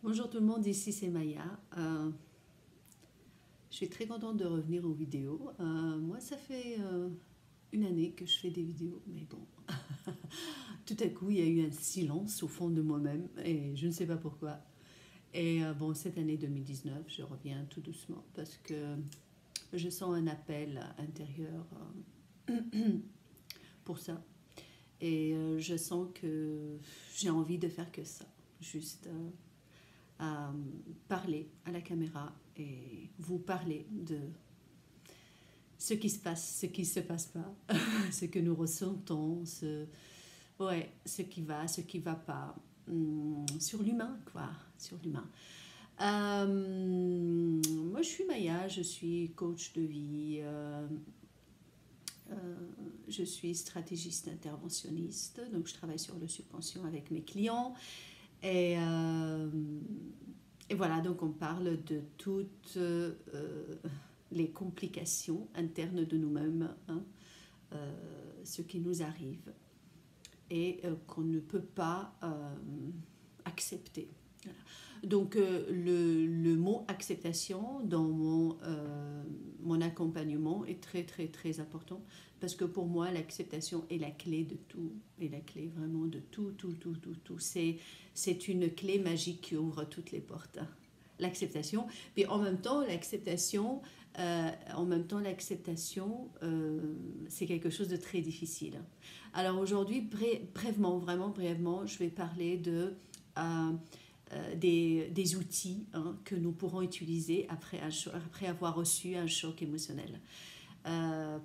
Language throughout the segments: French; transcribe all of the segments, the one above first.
Bonjour tout le monde, ici c'est Maya. Je suis très contente de revenir aux vidéos. Moi, ça fait une année que je fais des vidéos, mais bon, tout à coup, il y a eu un silence au fond de moi-même et je ne sais pas pourquoi. Et bon, cette année 2019, je reviens tout doucement parce que je sens un appel intérieur pour ça. Et je sens que j'ai envie de faire que ça, juste à parler à la caméra et vous parler de ce qui se passe, ce qui ne se passe pas, ce que nous ressentons, ce qui va, ce qui ne va pas, sur l'humain, quoi, sur l'humain. Moi, je suis Maya, je suis coach de vie, je suis stratégiste interventionniste, donc je travaille sur le subconscient avec mes clients. Et, euh, et voilà, donc on parle de toutes les complications internes de nous-mêmes, hein, ce qui nous arrive et qu'on ne peut pas accepter. Voilà. Donc le mot acceptation dans mon accompagnement est très très très important parce que pour moi l'acceptation est la clé de tout, est la clé vraiment de tout, tout, tout, tout, tout. C'est une clé magique qui ouvre toutes les portes. L'acceptation, puis en même temps l'acceptation, c'est quelque chose de très difficile. Alors aujourd'hui, brièvement, vraiment brièvement, je vais parler des outils, hein, que nous pourrons utiliser après avoir reçu un choc émotionnel.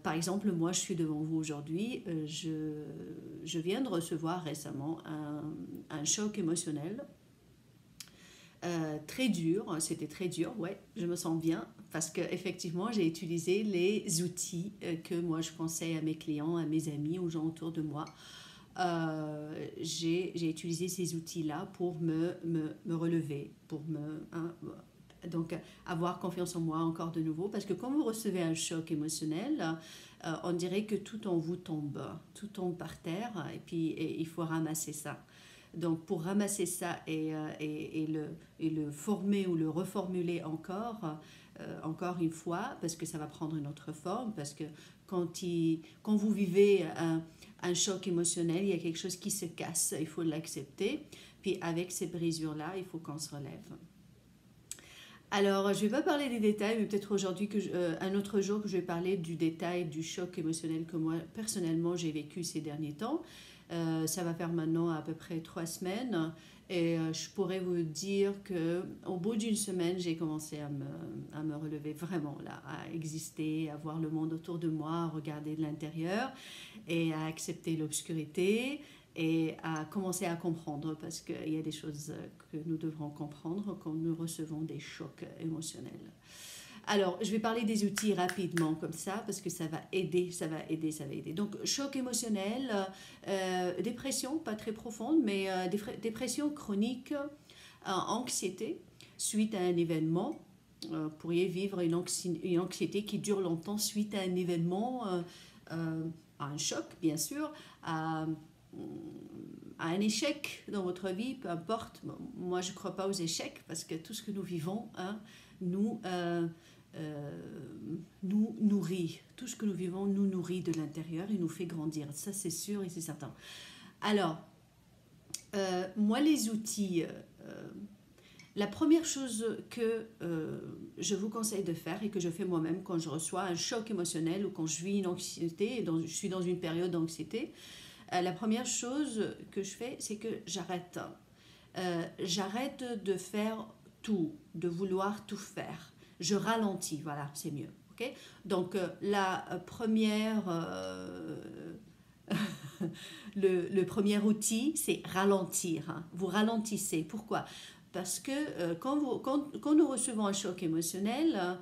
Par exemple, moi, je suis devant vous aujourd'hui. Je viens de recevoir récemment un choc émotionnel très dur. C'était très dur, ouais, je me sens bien parce qu'effectivement, j'ai utilisé les outils que moi je conseille à mes clients, à mes amis, aux gens autour de moi. J'ai utilisé ces outils-là pour me relever, pour donc avoir confiance en moi encore de nouveau, parce que quand vous recevez un choc émotionnel, on dirait que tout en vous tout tombe par terre, et puis il faut ramasser ça. Donc pour ramasser ça et le former ou le reformuler encore une fois, parce que ça va prendre une autre forme, parce que quand vous vivez un choc émotionnel, il y a quelque chose qui se casse, il faut l'accepter. Puis avec ces brisures-là, il faut qu'on se relève. Alors, je ne vais pas parler des détails, mais peut-être aujourd'hui, un autre jour, que je vais parler du détail du choc émotionnel que moi, personnellement, j'ai vécu ces derniers temps. Ça va faire maintenant à peu près 3 semaines. Et je pourrais vous dire qu'au bout d'une semaine, j'ai commencé à me relever vraiment, là, à exister, à voir le monde autour de moi, à regarder de l'intérieur et à accepter l'obscurité et à commencer à comprendre, parce qu'il y a des choses que nous devrons comprendre quand nous recevons des chocs émotionnels. Alors, je vais parler des outils rapidement comme ça, parce que ça va aider, ça va aider, ça va aider. Donc, choc émotionnel, dépression, pas très profonde, mais dépression chronique, anxiété, suite à un événement. Vous pourriez vivre une anxiété qui dure longtemps suite à un événement, à un choc, bien sûr, à un échec dans votre vie, peu importe. Bon, moi, je ne crois pas aux échecs, parce que tout ce que nous vivons, hein, nous nourrit. Tout ce que nous vivons nous nourrit de l'intérieur et nous fait grandir. Ça, c'est sûr et c'est certain. Alors, moi, les outils, la première chose que je vous conseille de faire et que je fais moi-même quand je reçois un choc émotionnel ou quand je vis une anxiété, je suis dans une période d'anxiété, la première chose que je fais, c'est que j'arrête. J'arrête de faire tout, de vouloir tout faire. Je ralentis, voilà, c'est mieux. Okay. Donc la première, le premier outil, c'est ralentir. Hein. Vous ralentissez. Pourquoi? Parce que quand nous recevons un choc émotionnel,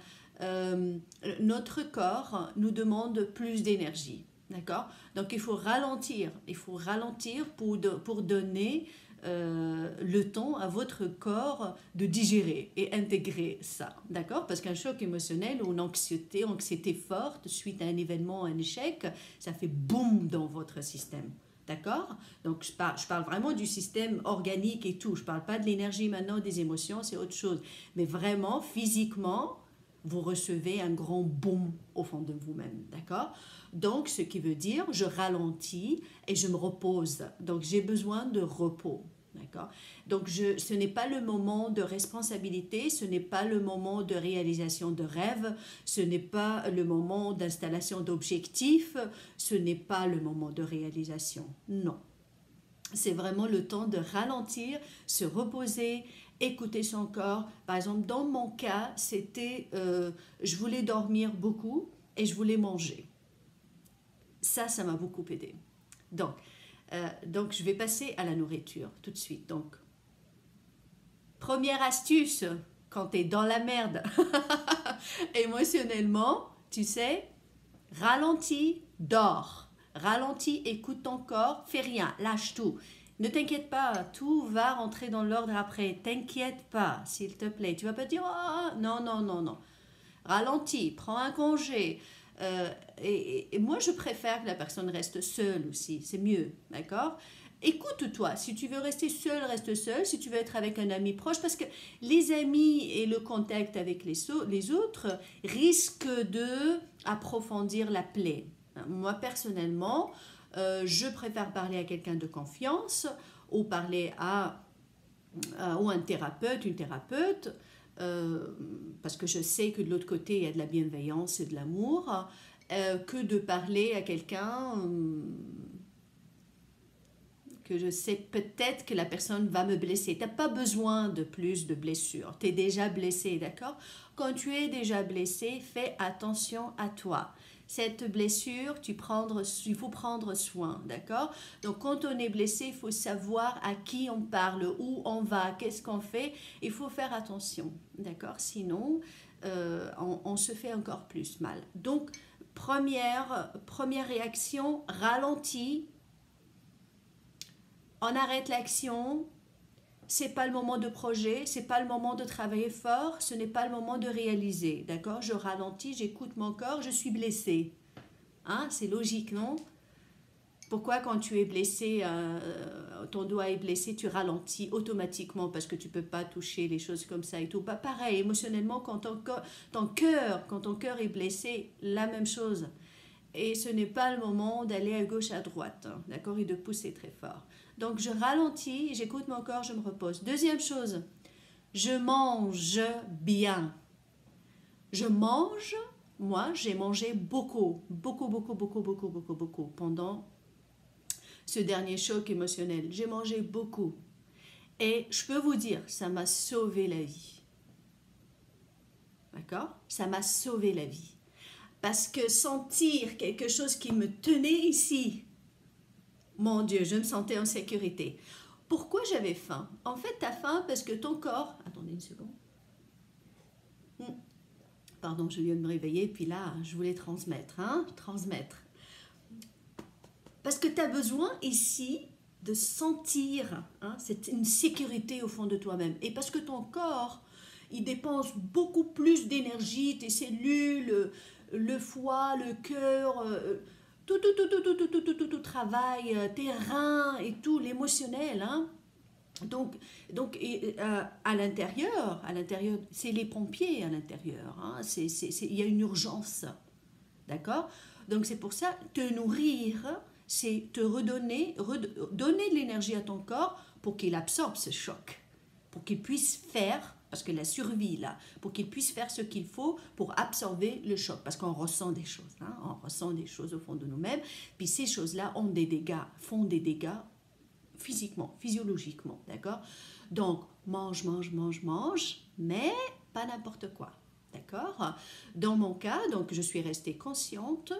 notre corps nous demande plus d'énergie. D'accord? Donc il faut ralentir. Il faut ralentir pour donner le temps à votre corps de digérer et intégrer ça. D'accord? Parce qu'un choc émotionnel ou une anxiété forte suite à un événement, un échec, ça fait boum dans votre système. D'accord? Donc, je parle vraiment du système organique et tout. Je ne parle pas de l'énergie maintenant, des émotions, c'est autre chose. Mais vraiment, physiquement, vous recevez un grand boom au fond de vous-même. D'accord? Donc, ce qui veut dire, je ralentis et je me repose. Donc, j'ai besoin de repos. D'accord? Donc, ce n'est pas le moment de responsabilité, ce n'est pas le moment de réalisation de rêves, ce n'est pas le moment d'installation d'objectifs, ce n'est pas le moment de réalisation. Non. C'est vraiment le temps de ralentir, se reposer, écouter son corps. Par exemple, dans mon cas, c'était je voulais dormir beaucoup et je voulais manger. Ça m'a beaucoup aidé. Donc, je vais passer à la nourriture tout de suite. Donc, première astuce, quand tu es dans la merde émotionnellement, tu sais, ralentis, dors. Ralentis, écoute ton corps, fais rien, lâche tout. Ne t'inquiète pas, tout va rentrer dans l'ordre après. T'inquiète pas, s'il te plaît. Tu vas pas dire, oh, non, non, non, non. Ralentis, prends un congé. Et moi, je préfère que la personne reste seule aussi. C'est mieux, d'accord? Écoute-toi. Si tu veux rester seul, reste seul. Si tu veux être avec un ami proche, parce que les amis et le contact avec les autres risquent de approfondir la plaie. Moi, personnellement, je préfère parler à quelqu'un de confiance ou parler ou un thérapeute, une thérapeute, parce que je sais que de l'autre côté, il y a de la bienveillance et de l'amour, que de parler à quelqu'un que je sais peut-être que la personne va me blesser. Tu n'as pas besoin de plus de blessures. Tu es déjà blessé, d'accord? Quand tu es déjà blessé, fais attention à toi. Cette blessure, il faut prendre soin, d'accord? Donc, quand on est blessé, il faut savoir à qui on parle, où on va, qu'est-ce qu'on fait. Il faut faire attention, d'accord? Sinon, on se fait encore plus mal. Donc, première réaction, ralentis. On arrête l'action, c'est pas le moment de projet, c'est pas le moment de travailler fort, ce n'est pas le moment de réaliser, d'accord? Je ralentis, j'écoute mon corps, je suis blessée. Hein? C'est logique, non? Pourquoi quand tu es blessé, ton doigt est blessé, tu ralentis automatiquement parce que tu peux pas toucher les choses comme ça et tout. Pas pareil, émotionnellement, quand ton cœur est blessé, la même chose. Et ce n'est pas le moment d'aller à gauche, à droite, hein, d'accord, et de pousser très fort. Donc, je ralentis, j'écoute mon corps, je me repose. Deuxième chose, je mange bien. Je mange, moi, j'ai mangé beaucoup pendant ce dernier choc émotionnel. J'ai mangé beaucoup. Et je peux vous dire, ça m'a sauvé la vie. D'accord? Ça m'a sauvé la vie. Parce que sentir quelque chose qui me tenait ici, mon Dieu, je me sentais en sécurité. Pourquoi j'avais faim? En fait, tu as faim parce que ton corps... Attendez une seconde. Pardon, je viens de me réveiller, puis là, je voulais transmettre. Transmettre. Parce que tu as besoin ici de sentir, c'est une sécurité au fond de toi-même. Et parce que ton corps, il dépense beaucoup plus d'énergie, tes cellules, le foie, le cœur... tout travail, tes reins et tout, l'émotionnel. Donc à l'intérieur, c'est les pompiers à l'intérieur. Il y a une urgence. D'accord? Donc c'est pour ça, te nourrir, c'est te donner de l'énergie à ton corps pour qu'il absorbe ce choc, pour qu'il puisse faire... Parce que la survie, là, pour qu'il puisse faire ce qu'il faut pour absorber le choc. Parce qu'on ressent des choses, on ressent des choses au fond de nous-mêmes. Puis ces choses-là font des dégâts physiquement, physiologiquement, d'accord? Donc, mange, mais pas n'importe quoi, d'accord? Dans mon cas, donc, je suis restée consciente.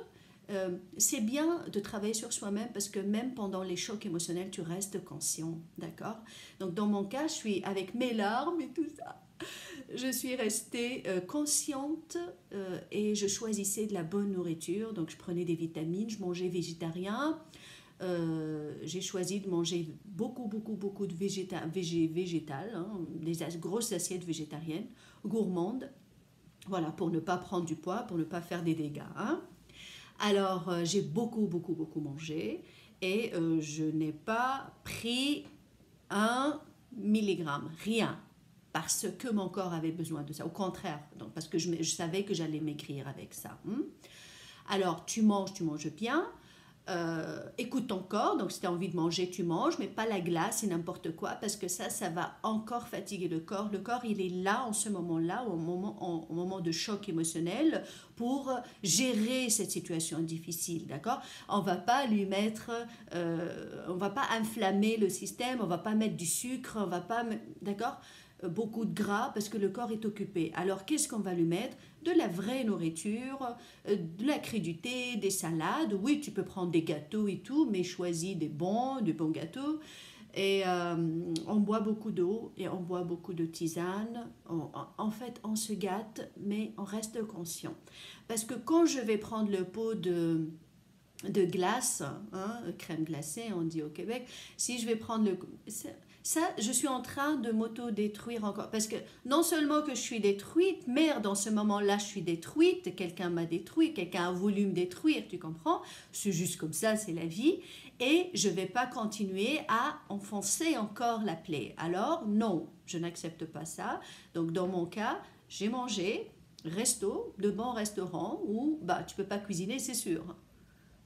C'est bien de travailler sur soi-même parce que même pendant les chocs émotionnels, tu restes conscient, d'accord? Donc dans mon cas, je suis avec mes larmes et tout ça, je suis restée consciente et je choisissais de la bonne nourriture. Donc je prenais des vitamines, je mangeais végétarien. J'ai choisi de manger beaucoup de végétal, des grosses assiettes végétariennes, gourmandes, voilà, pour ne pas prendre du poids, pour ne pas faire des dégâts, Alors, j'ai beaucoup mangé et je n'ai pas pris 1 milligramme, rien, parce que mon corps avait besoin de ça. Au contraire, donc, parce que je savais que j'allais maigrir avec ça. Alors, tu manges bien. Écoute ton corps, donc si tu as envie de manger, tu manges, mais pas la glace et n'importe quoi, parce que ça va encore fatiguer le corps. Le corps, il est là en ce moment-là, au moment de choc émotionnel, pour gérer cette situation difficile, d'accord? On va pas lui mettre, on va pas inflammer le système, on va pas mettre du sucre, on va pas, d'accord? Beaucoup de gras parce que le corps est occupé. Alors qu'est-ce qu'on va lui mettre? De la vraie nourriture, de la crudité, des salades. Oui, tu peux prendre des gâteaux et tout, mais choisis des bons gâteaux. Et on boit beaucoup d'eau et on boit beaucoup de tisane. En fait, on se gâte, mais on reste conscient. Parce que quand je vais prendre le pot de glace, crème glacée, on dit au Québec, si je vais prendre ça, je suis en train de m'auto-détruire encore. Parce que non seulement que je suis détruite, mais dans ce moment-là, je suis détruite, quelqu'un m'a détruit, quelqu'un a voulu me détruire, tu comprends? C'est juste comme ça, c'est la vie. Et je ne vais pas continuer à enfoncer encore la plaie. Alors, non, je n'accepte pas ça. Donc, dans mon cas, j'ai mangé, de bons restaurants où tu ne peux pas cuisiner, c'est sûr.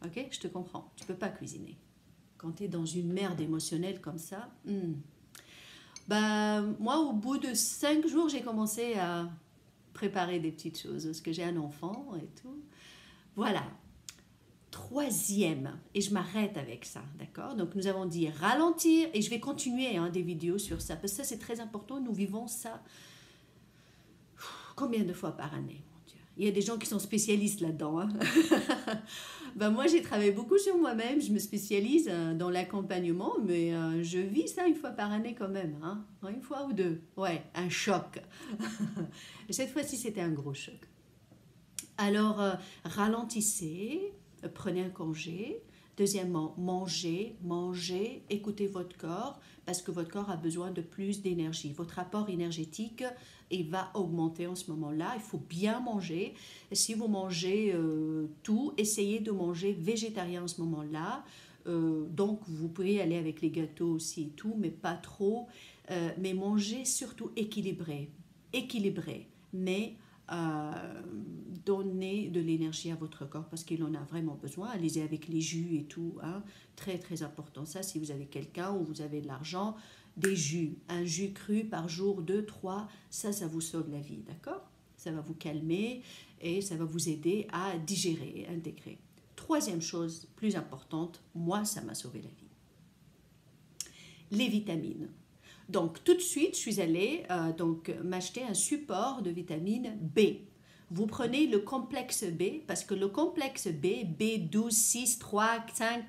Ok, je te comprends, tu ne peux pas cuisiner. Quand tu es dans une merde émotionnelle comme ça, moi, au bout de 5 jours, j'ai commencé à préparer des petites choses, parce que j'ai un enfant et tout. Voilà. Troisième, et je m'arrête avec ça, d'accord? Donc, nous avons dit ralentir, et je vais continuer des vidéos sur ça, parce que ça, c'est très important, nous vivons ça combien de fois par année? Il y a des gens qui sont spécialistes là-dedans. Moi, j'ai travaillé beaucoup sur moi-même. Je me spécialise dans l'accompagnement, mais je vis ça une fois par année quand même. Une fois ou deux. Ouais, un choc. Cette fois-ci, c'était un gros choc. Alors, ralentissez, prenez un congé. Deuxièmement, mangez, écoutez votre corps, parce que votre corps a besoin de plus d'énergie. Votre apport énergétique, il va augmenter en ce moment-là. Il faut bien manger. Si vous mangez tout, essayez de manger végétarien en ce moment-là. Donc, vous pouvez aller avec les gâteaux aussi et tout, mais pas trop. Mais mangez surtout équilibré. Mais donnez de l'énergie à votre corps parce qu'il en a vraiment besoin. Allez-y avec les jus et tout. Très, très important. Ça, si vous avez quelqu'un ou vous avez de l'argent, des jus. Un jus cru par jour, 2, 3, ça vous sauve la vie, d'accord? Ça va vous calmer et ça va vous aider à digérer, intégrer. Troisième chose, plus importante, moi, ça m'a sauvé la vie. Les vitamines. Donc, tout de suite, je suis allée m'acheter un support de vitamine B. Vous prenez le complexe B, parce que le complexe B, B12, 6, 3, 5,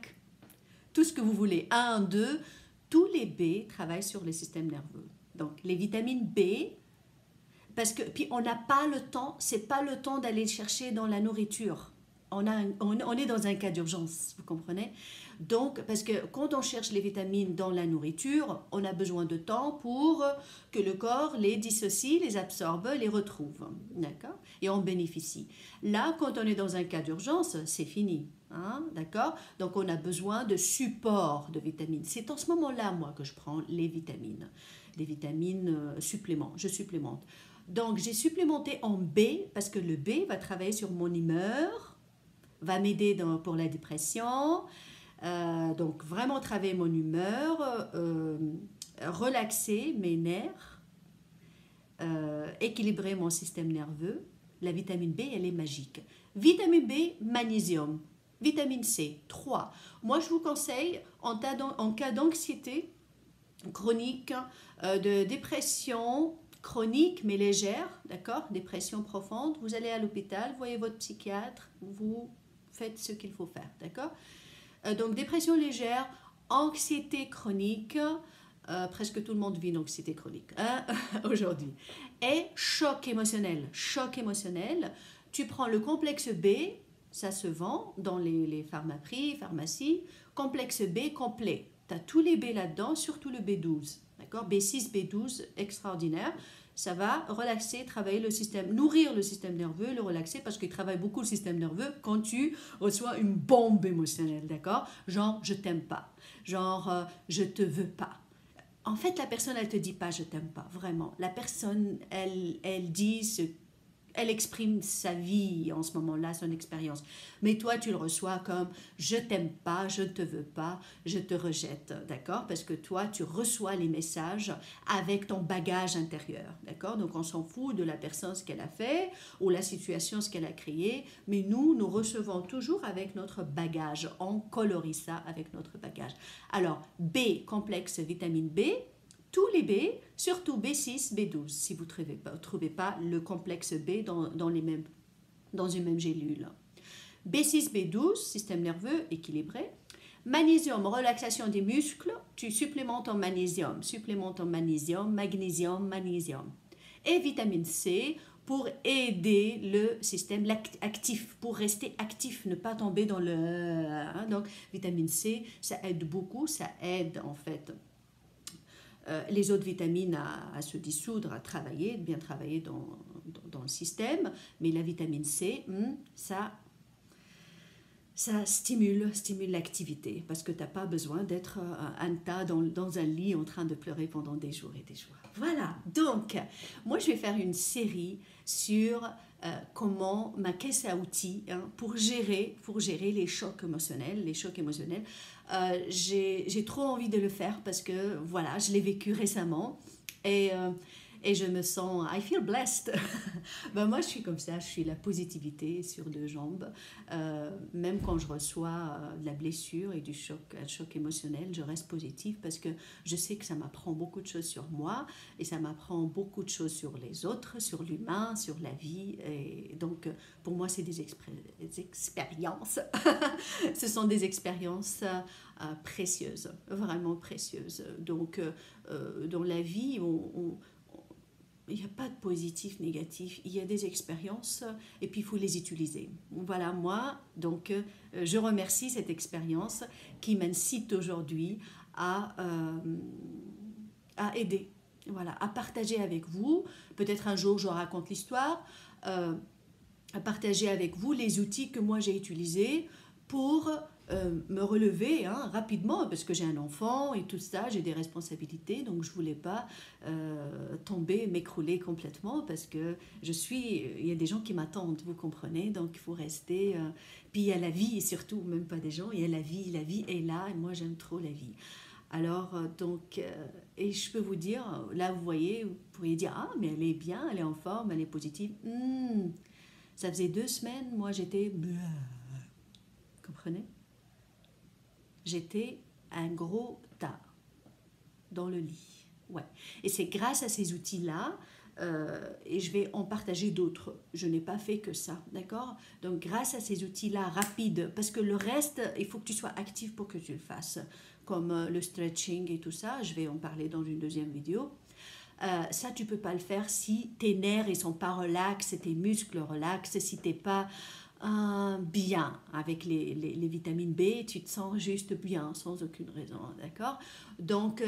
tout ce que vous voulez, 1, 2, tous les B travaillent sur le système nerveux. Donc, les vitamines B, parce que, puis on n'a pas le temps, c'est pas le temps d'aller chercher dans la nourriture. On est dans un cas d'urgence, vous comprenez? Donc, parce que quand on cherche les vitamines dans la nourriture, on a besoin de temps pour que le corps les dissocie, les absorbe, les retrouve. D'accord? Et on bénéficie. Là, quand on est dans un cas d'urgence, c'est fini. D'accord? Donc, on a besoin de support de vitamines. C'est en ce moment-là, moi, que je prends les vitamines. Des vitamines suppléments. Je supplémente. Donc, j'ai supplémenté en B parce que le B va travailler sur mon humeur, va m'aider pour la dépression. Donc, vraiment travailler mon humeur, relaxer mes nerfs, équilibrer mon système nerveux. La vitamine B, elle est magique. Vitamine B, magnésium. Vitamine C, 3. Moi, je vous conseille, en cas d'anxiété chronique, de dépression chronique mais légère, d'accord, dépression profonde, vous allez à l'hôpital, voyez votre psychiatre, vous faites ce qu'il faut faire, d'accord? Donc, dépression légère, anxiété chronique, presque tout le monde vit une anxiété chronique aujourd'hui. Et choc émotionnel. Choc émotionnel, tu prends le complexe B, ça se vend dans les pharmacies, complexe B complet. Tu as tous les B là-dedans, surtout le B12, D'accord? B6, B12, extraordinaire. Ça va relaxer, travailler le système, nourrir le système nerveux, le relaxer parce qu'il travaille beaucoup le système nerveux quand tu reçois une bombe émotionnelle, d'accord? Genre, je t'aime pas. Genre, je te veux pas. En fait, la personne, elle te dit pas je t'aime pas, vraiment. La personne, elle dit elle exprime sa vie en ce moment-là, son expérience. Mais toi, tu le reçois comme je t'aime pas, je ne te veux pas, je te rejette, d'accord? Parce que toi, tu reçois les messages avec ton bagage intérieur, d'accord? Donc, on s'en fout de la personne, ce qu'elle a fait, ou la situation, ce qu'elle a créé, mais nous recevons toujours avec notre bagage. On colorie ça avec notre bagage. Alors, B, complexe vitamine B, tous les B, surtout B6, B12, si vous ne trouvez pas le complexe B dans une même gélule. B6, B12, système nerveux équilibré. Magnésium, relaxation des muscles, tu supplémentes en magnésium, magnésium. Et vitamine C pour aider le système actif, pour rester actif, ne pas tomber dans le... Donc, vitamine C, ça aide beaucoup, ça aide en fait les autres vitamines à se dissoudre, à travailler, bien travailler dans le système, mais la vitamine C, ça stimule l'activité parce que tu n'as pas besoin d'être un tas dans un lit en train de pleurer pendant des jours et des jours. Voilà, donc moi je vais faire une série sur comment ma caisse à outils pour gérer les chocs émotionnels. J'ai trop envie de le faire parce que voilà, je l'ai vécu récemment et je me sens, I feel blessed. Ben moi, je suis comme ça, je suis la positivité sur deux jambes. Même quand je reçois de la blessure et un choc émotionnel, je reste positive parce que je sais que ça m'apprend beaucoup de choses sur moi et ça m'apprend beaucoup de choses sur les autres, sur l'humain, sur la vie. Et donc, pour moi, c'est des expériences. Ce sont des expériences précieuses, vraiment précieuses. Donc, dans la vie, il n'y a pas de positif, négatif, il y a des expériences et puis il faut les utiliser. Voilà, moi, donc, je remercie cette expérience qui m'incite aujourd'hui à aider, voilà, à partager avec vous. Peut-être un jour, je raconte l'histoire, à partager avec vous les outils que moi j'ai utilisés pour me relever rapidement parce que j'ai un enfant et tout ça, j'ai des responsabilités, donc je ne voulais pas tomber, m'écrouler complètement parce que il y a des gens qui m'attendent, vous comprenez, donc il faut rester, puis il y a la vie et surtout, même pas des gens, il y a la vie est là et moi j'aime trop la vie. Alors, donc, et je peux vous dire, là vous voyez, vous pourriez dire, ah mais elle est bien, elle est en forme, elle est positive. Ça faisait 2 semaines, moi j'étais... Comprenez? J'étais un gros tas dans le lit. Ouais. Et c'est grâce à ces outils-là, et je vais en partager d'autres. Je n'ai pas fait que ça, d'accord? Donc grâce à ces outils-là rapides, parce que le reste, il faut que tu sois actif pour que tu le fasses, comme le stretching et tout ça, je vais en parler dans une deuxième vidéo. Ça, tu ne peux pas le faire si tes nerfs ne sont pas relax, tes muscles relax, si tu n'es pas bien avec les vitamines B, tu te sens juste bien, sans aucune raison, d'accord? Donc,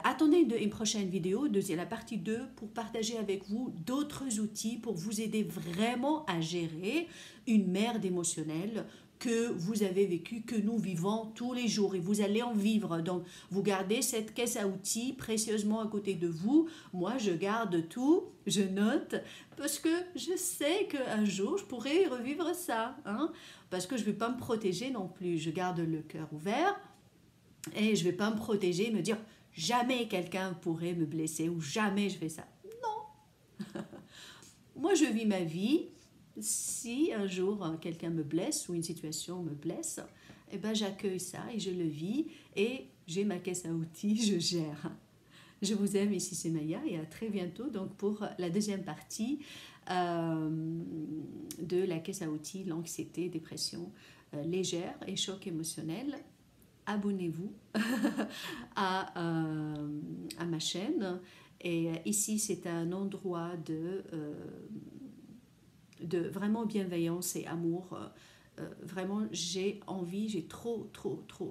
attendez une prochaine vidéo, la partie 2, pour partager avec vous d'autres outils pour vous aider vraiment à gérer une merde émotionnelle que vous avez vécu, que nous vivons tous les jours et vous allez en vivre. Donc, vous gardez cette caisse à outils précieusement à côté de vous. Moi, je garde tout, je note, parce que je sais qu'un jour, je pourrai revivre ça. Parce que je ne vais pas me protéger non plus. Je garde le cœur ouvert et je ne vais pas me protéger, me dire jamais quelqu'un pourrait me blesser ou jamais je fais ça. Non. Moi, je vis ma vie. Si un jour quelqu'un me blesse ou une situation me blesse, eh ben j'accueille ça et je le vis et j'ai ma caisse à outils, je gère. Je vous aime, ici c'est Maya et à très bientôt donc pour la deuxième partie de la caisse à outils, l'anxiété, dépression légère et choc émotionnel. Abonnez-vous à ma chaîne et ici c'est un endroit de vraiment bienveillance et amour. Vraiment, j'ai envie, j'ai trop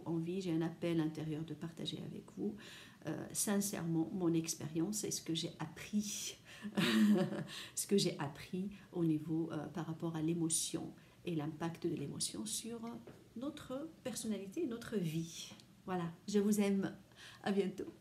envie, j'ai un appel intérieur de partager avec vous. sincèrement mon expérience et ce que j'ai appris, ce que j'ai appris au niveau par rapport à l'émotion et l'impact de l'émotion sur notre personnalité et notre vie. Voilà, je vous aime. À bientôt.